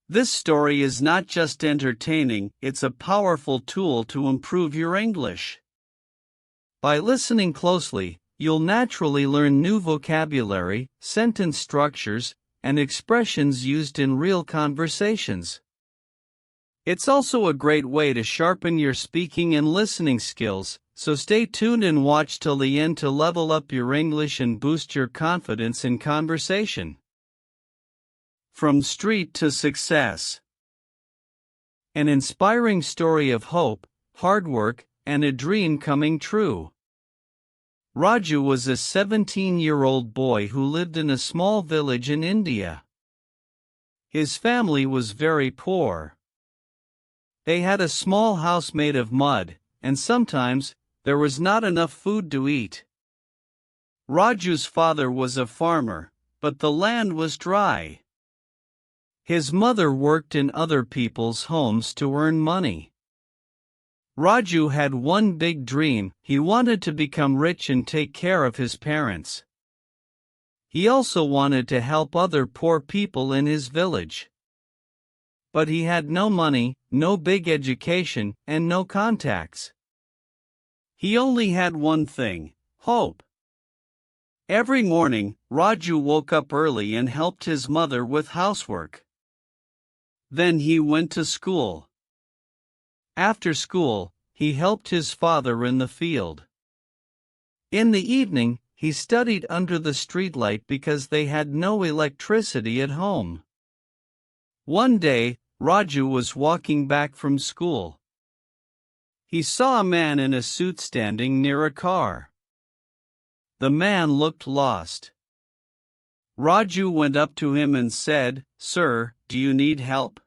This story is not just entertaining, it's a powerful tool to improve your English. By listening closely, you'll naturally learn new vocabulary, sentence structures, and expressions used in real conversations. It's also a great way to sharpen your speaking and listening skills, so stay tuned and watch till the end to level up your English and boost your confidence in conversation. From Street to Success. An inspiring story of hope, hard work, and a dream coming true. Raju was a 17-year-old boy who lived in a small village in India. His family was very poor. They had a small house made of mud, and sometimes there was not enough food to eat. Raju's father was a farmer, but the land was dry. His mother worked in other people's homes to earn money. Raju had one big dream: he wanted to become rich and take care of his parents. He also wanted to help other poor people in his village. But he had no money, no big education, and no contacts. He only had one thing: hope. Every morning, Raju woke up early and helped his mother with housework. Then he went to school. After school, he helped his father in the field. In the evening, he studied under the streetlight because they had no electricity at home. One day, Raju was walking back from school. He saw a man in a suit standing near a car. The man looked lost. Raju went up to him and said, "Sir, do you need help?"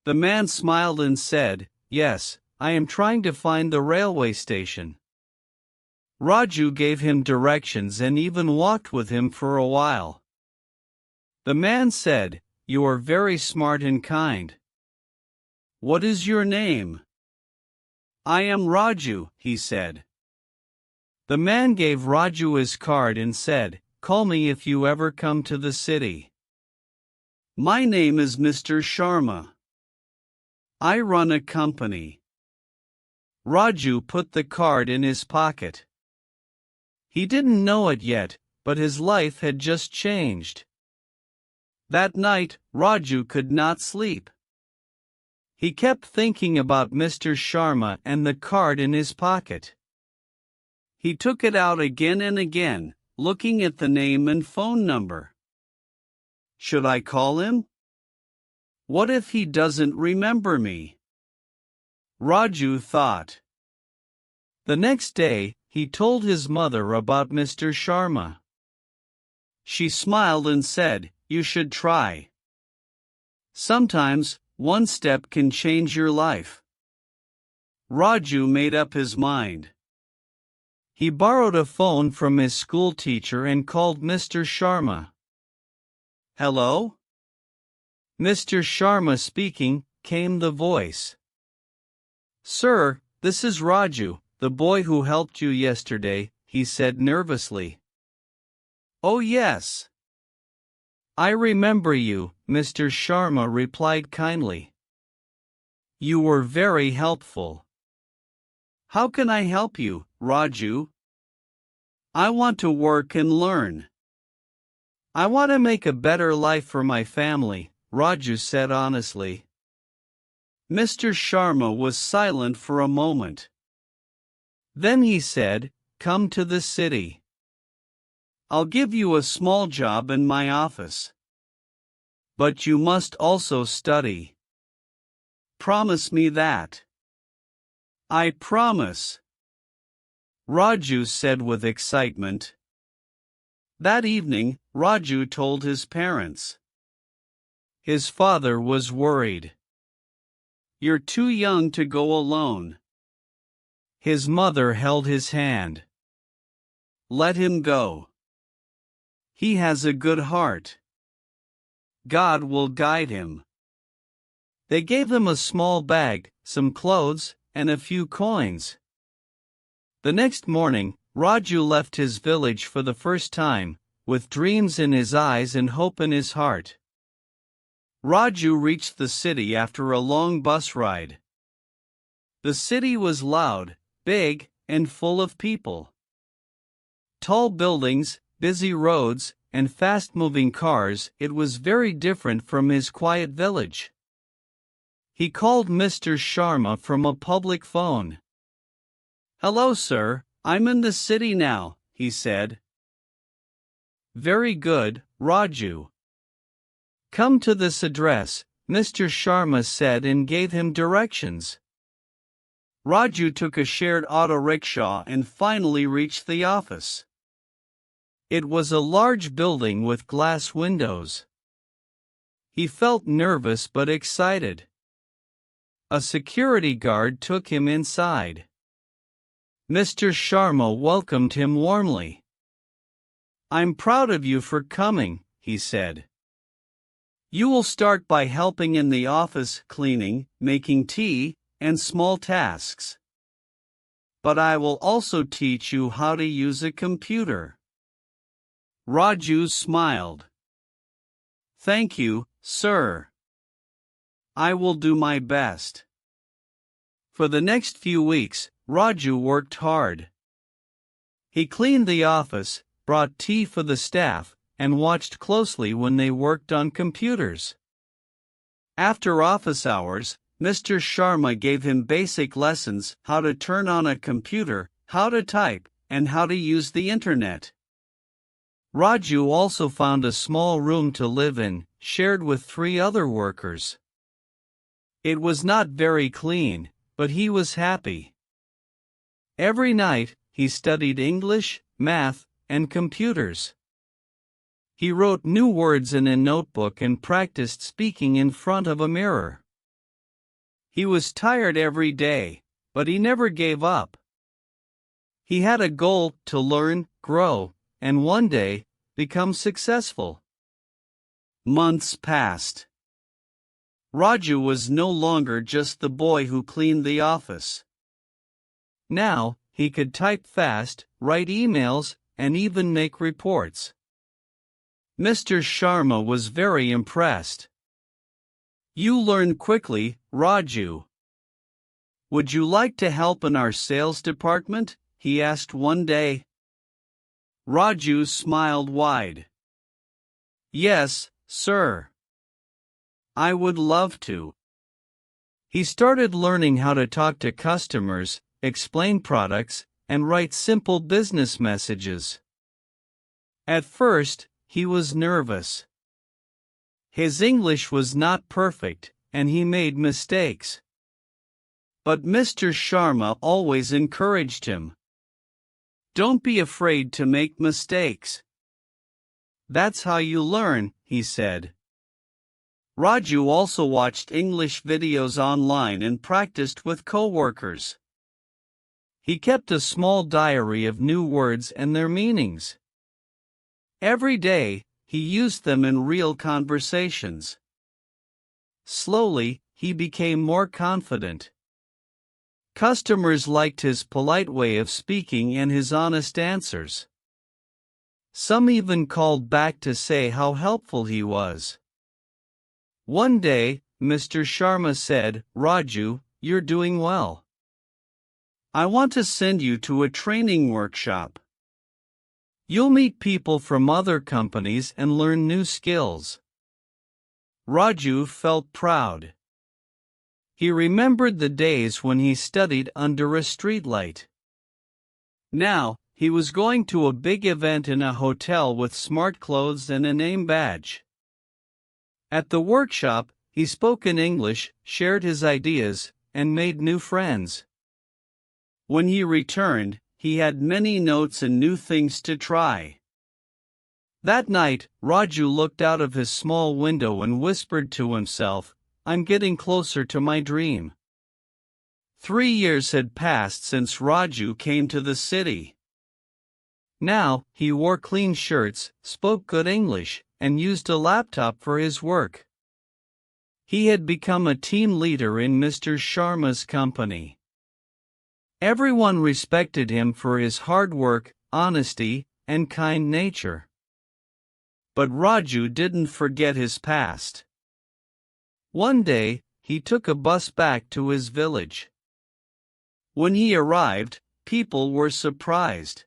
The man smiled and said, "Yes, I am trying to find the railway station." Raju gave him directions and even walked with him for a while. The man said, "You are very smart and kind. What is your name?" "I am Raju," he said. The man gave Raju his card and said, "Call me if you ever come to the city. My name is Mr. Sharma. I run a company." Raju put the card in his pocket. He didn't know it yet, but his life had just changed. That night, Raju could not sleep. He kept thinking about Mr. Sharma and the card in his pocket. He took it out again and again, looking at the name and phone number. Should I call him? What if he doesn't remember me? Raju thought. The next day, he told his mother about Mr. Sharma. She smiled and said, "You should try. Sometimes, one step can change your life." Raju made up his mind. He borrowed a phone from his school teacher and called Mr. Sharma. "Hello?" "Mr. Sharma speaking," came the voice. "Sir, this is Raju, the boy who helped you yesterday," he said nervously. "Oh yes. I remember you," Mr. Sharma replied kindly. "You were very helpful. How can I help you, Raju?" "I want to work and learn. I want to make a better life for my family," Raju said honestly. Mr. Sharma was silent for a moment. Then he said, "Come to the city. I'll give you a small job in my office. But you must also study. Promise me that." "I promise," Raju said with excitement. That evening, Raju told his parents. His father was worried. "You're too young to go alone." His mother held his hand. "Let him go. He has a good heart. God will guide him." They gave him a small bag, some clothes, and a few coins. The next morning, Raju left his village for the first time, with dreams in his eyes and hope in his heart. Raju reached the city after a long bus ride. The city was loud, big, and full of people. Tall buildings, busy roads, and fast-moving cars. It was very different from his quiet village. He called Mr. Sharma from a public phone. "Hello, sir, I'm in the city now," he said. "Very good, Raju. Come to this address," Mr. Sharma said and gave him directions. Raju took a shared auto rickshaw and finally reached the office. It was a large building with glass windows. He felt nervous but excited. A security guard took him inside. Mr. Sharma welcomed him warmly. "I'm proud of you for coming," he said. "You will start by helping in the office, cleaning, making tea, and small tasks. But I will also teach you how to use a computer." Raju smiled. "Thank you, sir. I will do my best." For the next few weeks, Raju worked hard. He cleaned the office, brought tea for the staff, and watched closely when they worked on computers. After office hours, Mr. Sharma gave him basic lessons: how to turn on a computer, how to type, and how to use the internet. Raju also found a small room to live in, shared with 3 other workers. It was not very clean, but he was happy. Every night, he studied English, math, and computers. He wrote new words in a notebook and practiced speaking in front of a mirror. He was tired every day, but he never gave up. He had a goal to learn, grow, and one day, become successful. Months passed. Raju was no longer just the boy who cleaned the office. Now, he could type fast, write emails, and even make reports. Mr. Sharma was very impressed. "You learn quickly, Raju. Would you like to help in our sales department?" he asked one day. Raju smiled wide. "Yes, sir. I would love to." He started learning how to talk to customers, explain products, and write simple business messages. At first, he was nervous. His English was not perfect, and he made mistakes. But Mr. Sharma always encouraged him. "Don't be afraid to make mistakes. That's how you learn," he said. Raju also watched English videos online and practiced with co-workers. He kept a small diary of new words and their meanings. Every day, he used them in real conversations. Slowly, he became more confident. Customers liked his polite way of speaking and his honest answers. Some even called back to say how helpful he was. One day, Mr. Sharma said, "Raju, you're doing well. I want to send you to a training workshop. You'll meet people from other companies and learn new skills." Raju felt proud. He remembered the days when he studied under a streetlight. Now, he was going to a big event in a hotel with smart clothes and a name badge. At the workshop, he spoke in English, shared his ideas, and made new friends. When he returned, he had many notes and new things to try. That night, Raju looked out of his small window and whispered to himself, "I'm getting closer to my dream." 3 years had passed since Raju came to the city. Now, he wore clean shirts, spoke good English, and used a laptop for his work. He had become a team leader in Mr. Sharma's company. Everyone respected him for his hard work, honesty, and kind nature. But Raju didn't forget his past. One day, he took a bus back to his village. When he arrived, people were surprised.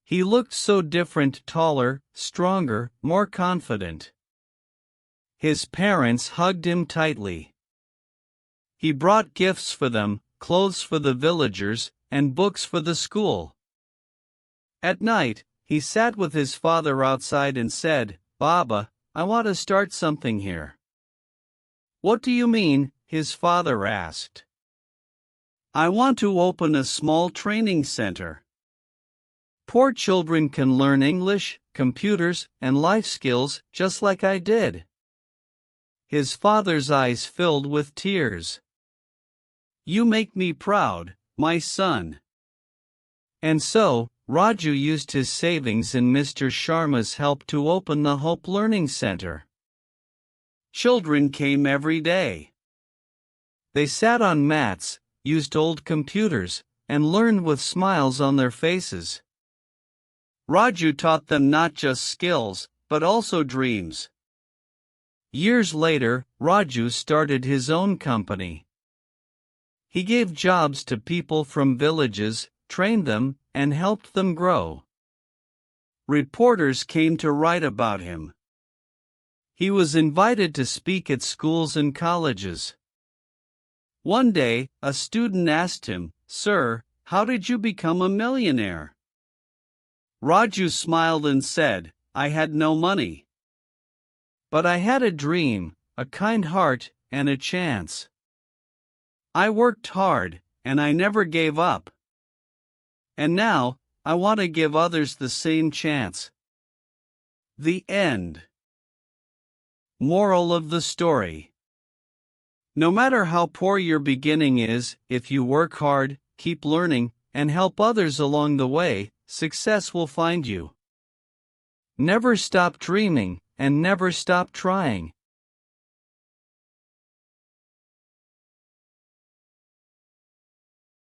He looked so different, taller, stronger, more confident. His parents hugged him tightly. He brought gifts for them, clothes for the villagers, and books for the school. At night, he sat with his father outside and said, "Baba, I want to start something here." "What do you mean?" his father asked. "I want to open a small training center. Poor children can learn English, computers, and life skills just like I did." His father's eyes filled with tears. "You make me proud, my son." And so, Raju used his savings and Mr. Sharma's help to open the Hope Learning Center. Children came every day. They sat on mats, used old computers, and learned with smiles on their faces. Raju taught them not just skills, but also dreams. Years later, Raju started his own company. He gave jobs to people from villages, trained them, and helped them grow. Reporters came to write about him. He was invited to speak at schools and colleges. One day, a student asked him, "Sir, how did you become a millionaire?" Raju smiled and said, "I had no money. But I had a dream, a kind heart, and a chance. I worked hard, and I never gave up. And now, I want to give others the same chance." The end. Moral of the story: no matter how poor your beginning is, if you work hard, keep learning, and help others along the way, success will find you. Never stop dreaming, and never stop trying.